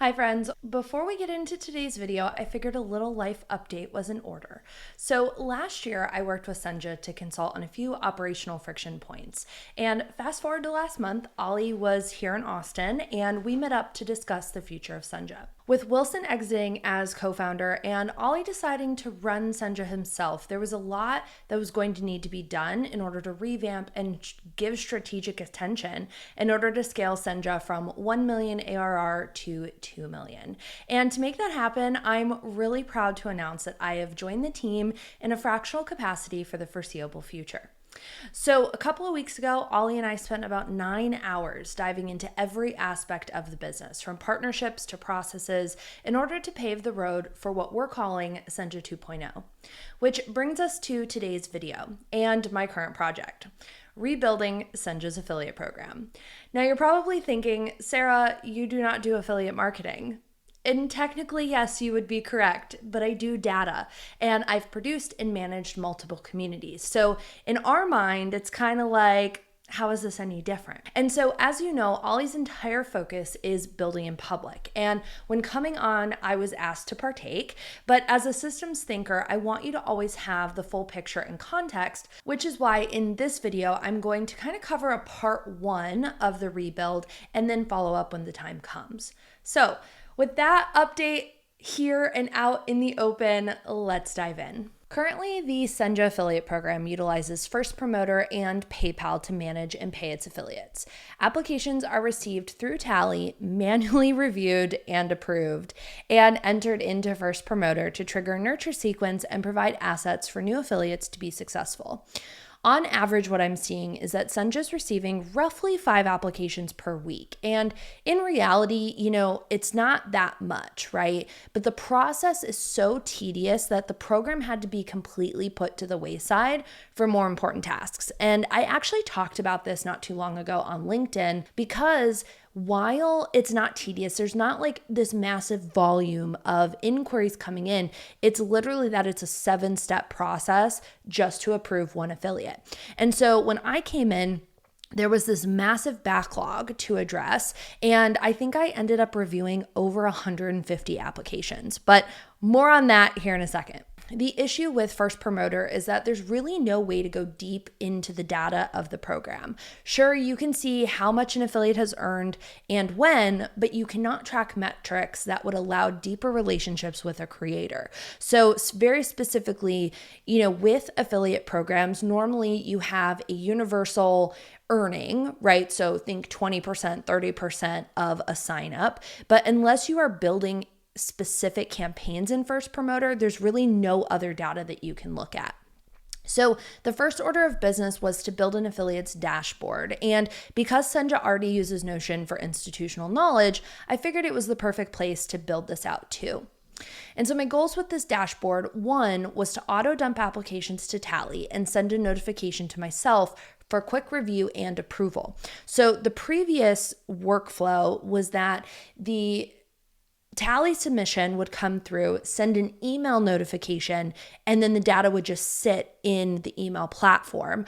Hi friends, before we get into today's video, I figured a little life update was in order. So last year I worked with Senja to consult on a few operational friction points. And fast forward to last month, Ollie was here in Austin and we met up to discuss the future of Senja. With Wilson exiting as co-founder and Ollie deciding to run Senja himself, there was a lot that was going to need to be done in order to revamp and give strategic attention in order to scale Senja from 1 million ARR to 2 million. And to make that happen, I'm really proud to announce that I have joined the team in a fractional capacity for the foreseeable future. So a couple of weeks ago, Ollie and I spent about 9 hours diving into every aspect of the business, from partnerships to processes, in order to pave the road for what we're calling Senja 2.0, which brings us to today's video and my current project, rebuilding Senja's affiliate program. Now you're probably thinking, Sarah, you do not do affiliate marketing. And technically, yes, you would be correct, but I do data and I've produced and managed multiple communities. So in our mind, it's kind of like, how is this any different? And so as you know, Ollie's entire focus is building in public. And when coming on, I was asked to partake. But as a systems thinker, I want you to always have the full picture and context, which is why in this video, I'm going to kind of cover a part 1 of the rebuild and then follow up when the time comes. So with that update here and out in the open, let's dive in. Currently, the Senja affiliate program utilizes First Promoter and PayPal to manage and pay its affiliates. Applications are received through Tally, manually reviewed and approved, and entered into First Promoter to trigger nurture sequence and provide assets for new affiliates to be successful. On average, what I'm seeing is that Senja's receiving roughly 5 applications per week. And in reality, it's not that much, right? But the process is so tedious that the program had to be completely put to the wayside for more important tasks. And I actually talked about this not too long ago on LinkedIn because while it's not tedious, there's not like this massive volume of inquiries coming in. It's literally that it's a 7-step process just to approve one affiliate. And so when I came in, there was this massive backlog to address, and I think I ended up reviewing over 150 applications, but more on that here in a second. The issue with First Promoter is that there's really no way to go deep into the data of the program. Sure, you can see how much an affiliate has earned and when, but you cannot track metrics that would allow deeper relationships with a creator. So very specifically, with affiliate programs, normally you have a universal earning, right? So think 20%, 30% of a sign up. But unless you are building specific campaigns in First Promoter, there's really no other data that you can look at. So the first order of business was to build an affiliate's dashboard. And because Senja already uses Notion for institutional knowledge, I figured it was the perfect place to build this out too. And so my goals with this dashboard, 1 was to auto dump applications to Tally and send a notification to myself for quick review and approval. So the previous workflow was that the Tally submission would come through, send an email notification, and then the data would just sit in the email platform.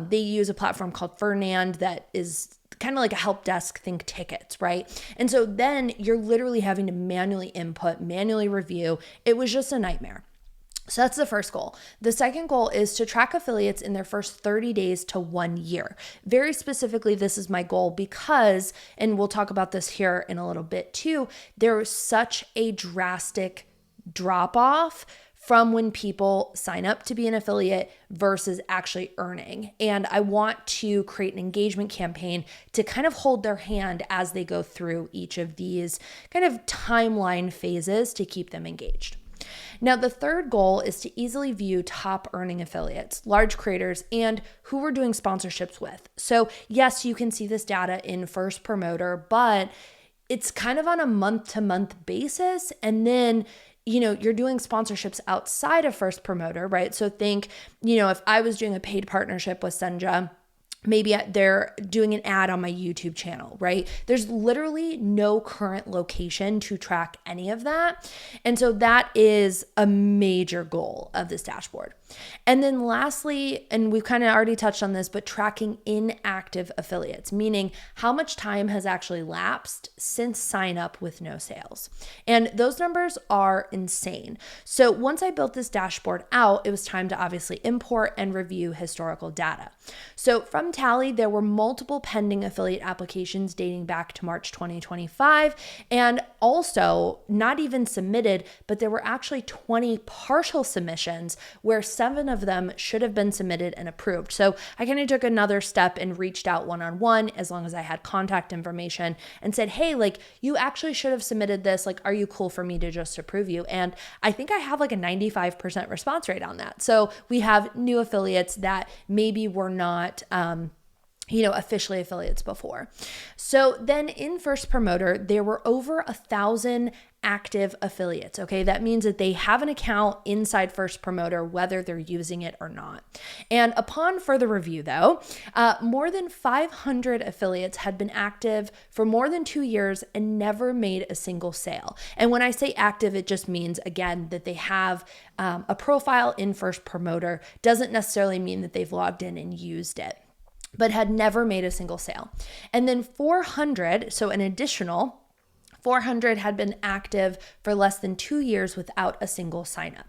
They use a platform called Fernand that is kind of like a help desk, think tickets, right? And so then you're literally having to manually input, manually review. It was just a nightmare. So that's the first goal. The second goal is to track affiliates in their first 30 days to 1 year. Very specifically, this is my goal because, and we'll talk about this here in a little bit too, there was such a drastic drop off from when people sign up to be an affiliate versus actually earning. And I want to create an engagement campaign to kind of hold their hand as they go through each of these kind of timeline phases to keep them engaged. Now, the third goal is to easily view top earning affiliates, large creators, and who we're doing sponsorships with. So yes, you can see this data in First Promoter, but it's kind of on a month-to-month basis. And then, you're doing sponsorships outside of First Promoter, right? So think, if I was doing a paid partnership with Senja, maybe they're doing an ad on my YouTube channel, right? There's literally no current location to track any of that. And so that is a major goal of this dashboard. And then lastly, and we've kind of already touched on this, but tracking inactive affiliates, meaning how much time has actually lapsed since sign up with no sales. And those numbers are insane. So once I built this dashboard out, it was time to obviously import and review historical data. So from Tally, there were multiple pending affiliate applications dating back to March 2025, and also not even submitted, but there were actually 20 partial submissions where 7 of them should have been submitted and approved. So I kind of took another step and reached out one-on-one, as long as I had contact information, and said, hey, like, you actually should have submitted this. Like, are you cool for me to just approve you? And I think I have like a 95% response rate on that. So we have new affiliates that maybe were not, officially affiliates before. So then in First Promoter, there were over 1,000 active affiliates. Okay. That means that they have an account inside First Promoter, whether they're using it or not. And upon further review though, more than 500 affiliates had been active for more than 2 years and never made a single sale. And when I say active, it just means, again, that they have a profile in First Promoter. Doesn't necessarily mean that they've logged in and used it, but had never made a single sale. And then 400, so an additional 400 had been active for less than 2 years without a single sign up.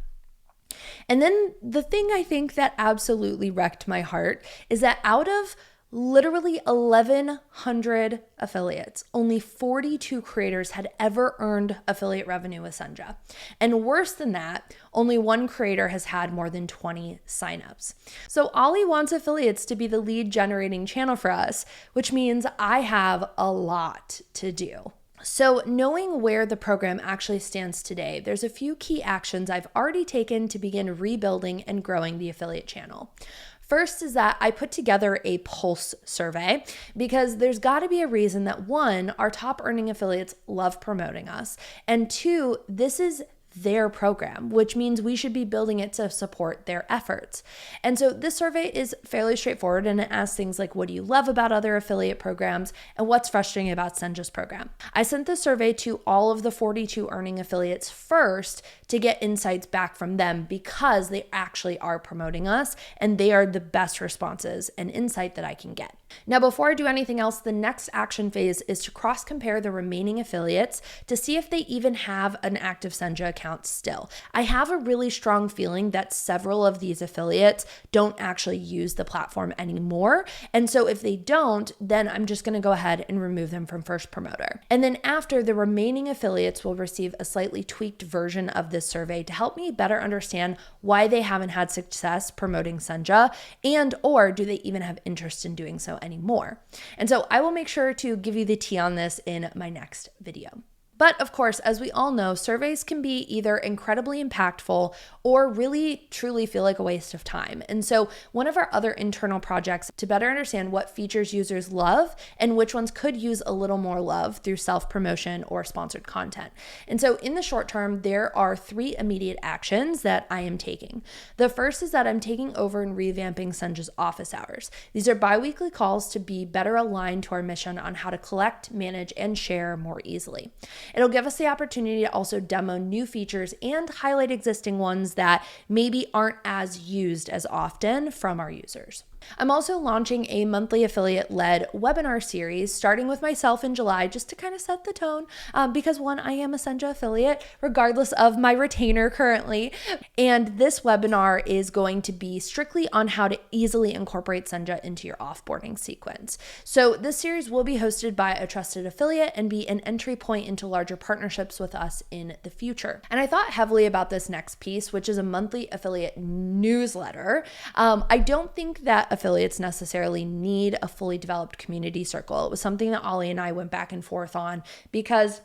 And then the thing I think that absolutely wrecked my heart is that out of literally 1,100 affiliates, only 42 creators had ever earned affiliate revenue with Senja. And worse than that, only 1 creator has had more than 20 signups. So Ollie wants affiliates to be the lead generating channel for us, which means I have a lot to do. So knowing where the program actually stands today, there's a few key actions I've already taken to begin rebuilding and growing the affiliate channel. First is that I put together a pulse survey because there's got to be a reason that 1, our top earning affiliates love promoting us, and 2, this is their program, which means we should be building it to support their efforts. And so this survey is fairly straightforward, and it asks things like, what do you love about other affiliate programs and what's frustrating about Senja's program? I sent the survey to all of the 42 earning affiliates first to get insights back from them because they actually are promoting us and they are the best responses and insight that I can get. Now, before I do anything else, the next action phase is to cross-compare the remaining affiliates to see if they even have an active Senja account still. I have a really strong feeling that several of these affiliates don't actually use the platform anymore. And so if they don't, then I'm just going to go ahead and remove them from First Promoter. And then after, the remaining affiliates will receive a slightly tweaked version of this survey to help me better understand why they haven't had success promoting Senja, and or do they even have interest in doing so anymore. And so I will make sure to give you the tea on this in my next video. But of course, as we all know, surveys can be either incredibly impactful or really truly feel like a waste of time. And so one of our other internal projects to better understand what features users love and which ones could use a little more love through self-promotion or sponsored content. And so in the short term, there are 3 immediate actions that I am taking. The first is that I'm taking over and revamping Senja's office hours. These are bi-weekly calls to be better aligned to our mission on how to collect, manage, and share more easily. It'll give us the opportunity to also demo new features and highlight existing ones that maybe aren't as used as often from our users. I'm also launching a monthly affiliate-led webinar series starting with myself in July just to kind of set the tone because 1, I am a Senja affiliate regardless of my retainer currently. And this webinar is going to be strictly on how to easily incorporate Senja into your offboarding sequence. So this series will be hosted by a trusted affiliate and be an entry point into larger partnerships with us in the future. And I thought heavily about this next piece, which is a monthly affiliate newsletter. I don't think that affiliates necessarily need a fully developed community circle. It was something that Ollie and I went back and forth on because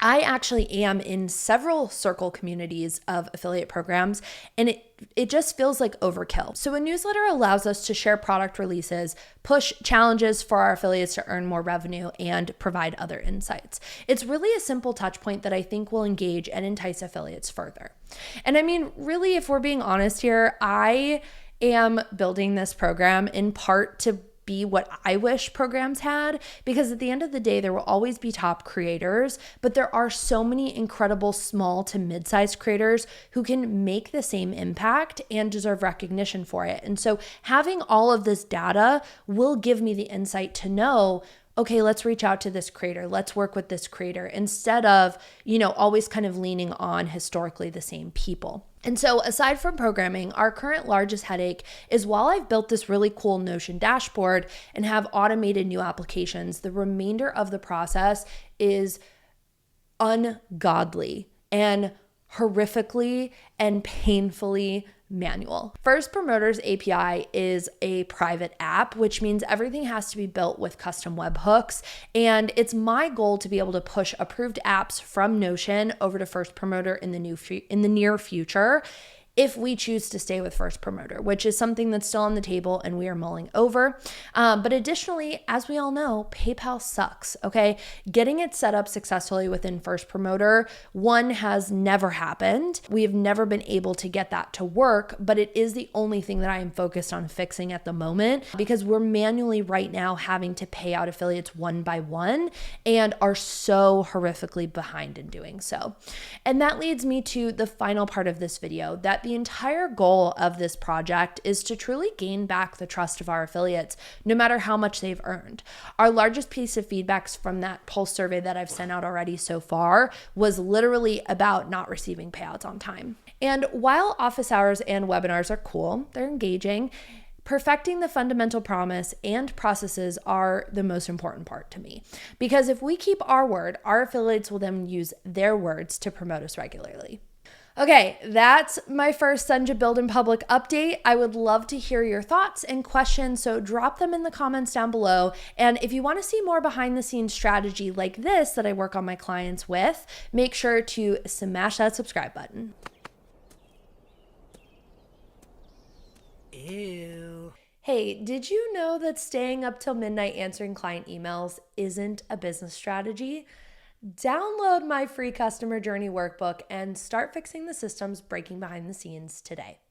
I actually am in several circle communities of affiliate programs, and it just feels like overkill. So a newsletter allows us to share product releases, push challenges for our affiliates to earn more revenue, and provide other insights. It's really a simple touch point that I think will engage and entice affiliates further. And I mean, really, if we're being honest here, I am building this program in part to be what I wish programs had, because at the end of the day, there will always be top creators, but there are so many incredible small to mid-sized creators who can make the same impact and deserve recognition for it. And so having all of this data will give me the insight to know, okay, let's reach out to this creator. Let's work with this creator instead of, always kind of leaning on historically the same people. And so aside from programming, our current largest headache is while I've built this really cool Notion dashboard and have automated new applications, the remainder of the process is ungodly and horrifically and painfully manual. First Promoter's API is a private app, which means everything has to be built with custom webhooks. And it's my goal to be able to push approved apps from Notion over to First Promoter in the near future, if we choose to stay with First Promoter, which is something that's still on the table and we are mulling over. But additionally, as we all know, PayPal sucks, okay? Getting it set up successfully within First Promoter, one, has never happened. We have never been able to get that to work, but it is the only thing that I am focused on fixing at the moment, because we're manually right now having to pay out affiliates one by one and are so horrifically behind in doing so. And that leads me to the final part of this video, that the entire goal of this project is to truly gain back the trust of our affiliates, no matter how much they've earned. Our largest piece of feedback from that pulse survey that I've sent out already so far was literally about not receiving payouts on time. And while office hours and webinars are cool, they're engaging, perfecting the fundamental promise and processes are the most important part to me. Because if we keep our word, our affiliates will then use their words to promote us regularly. Okay, that's my first Senja Build in Public update. I would love to hear your thoughts and questions, so drop them in the comments down below. And if you want to see more behind the scenes strategy like this that I work on my clients with, make sure to smash that subscribe button. Ew. Hey, did you know that staying up till midnight answering client emails isn't a business strategy? Download my free customer journey workbook and start fixing the systems breaking behind the scenes today.